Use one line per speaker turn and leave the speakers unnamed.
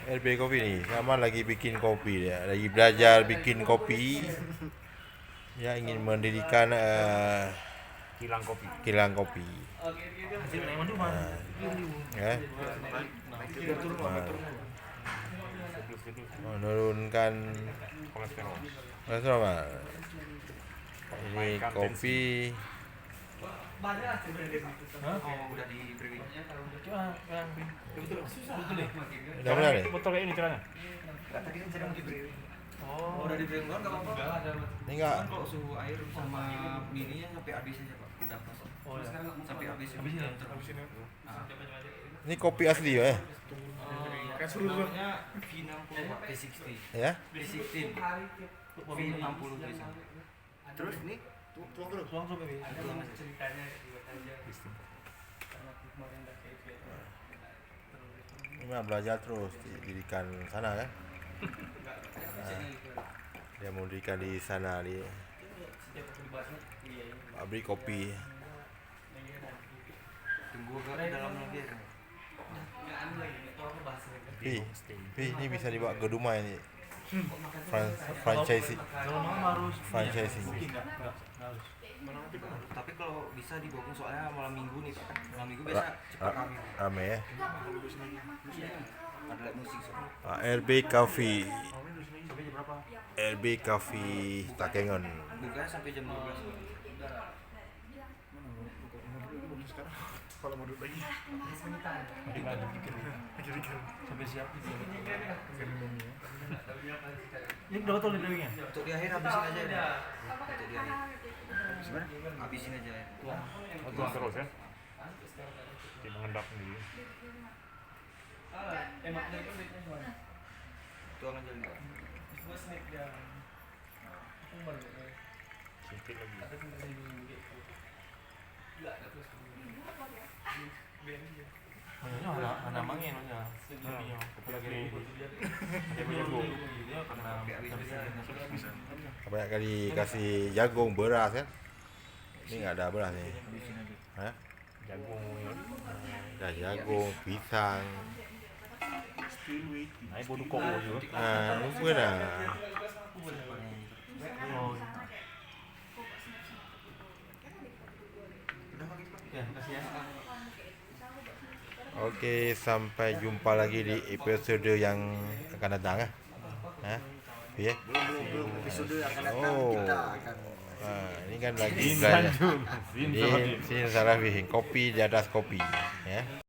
RB Kopi ni sama lagi bikin kopi dia, lagi belajar bikin kopi. Dia ingin mendirikan kilang kopi. Ya. Menurunkan kolesterol. Pak. Ini kopi. Udah benar nih?
Botol kayak ini caranya?
Tadi kan sedang di brewing. Oh, udah di brewing doang enggak apa-apa.
Ini enggak.
Kalau suhu air sama mininya sampai habis aja, Pak. Udah pasang.
Oh, ya.
Sampai habis.
Habisin ya.
Ini kopi asli ya?
Namanya V60 Pak, V60.
Ya?
V16. V60 tulisan. Terus nih tuang terus.
Tuang ini.
Tuang aja.
Ceritanya buat aja.
Ini mah belajar terus didirikan sana kan? Dia mau dirikan di sana di pabrik kopi.
Tunggu ke dalam lagi.
Ini bisa dibawa ke rumah ini. Franchising.
Kalau mau harus
Franchising.
enggak harus.
Tapi kalau bisa digabung soalnya malam minggu nih Pak. Malam minggu biasa cepat rame.
Rame ya.
Ada live musik soalnya.
RB Coffee.
Sampai jam berapa?
RB Coffee Takengon.
Buka sampai jam 12.
Kalau mau duduk lagi. Sampai siap. Ini udah betul nih dagingnya?
Untuk di akhir habisin aja ya. Untuk di akhir. Habisin aja ya.
Tuang terus ya. Dia mengendap sendiri.
Tuang aja dulu.
Sedikit lagi. Ada mangin aja. Kepala kiri. Dia berjagung. Karena
Banyak kali kasih jagung beras kan? Ini nggak ada beras nih. Hah?
jagung.
Ada jagung, pisang.
Nah, ibu dukung juga.
Nah, mungkin lah.
Oh. Ya, kasih ya.
Oke, sampai jumpa lagi di episode yang akan datang. Hah? Ya?
Belum episode akan datang
Oh.
kita akan
Ini kan lagi belajar. Ini sini salah kopi di atas kopi, ya.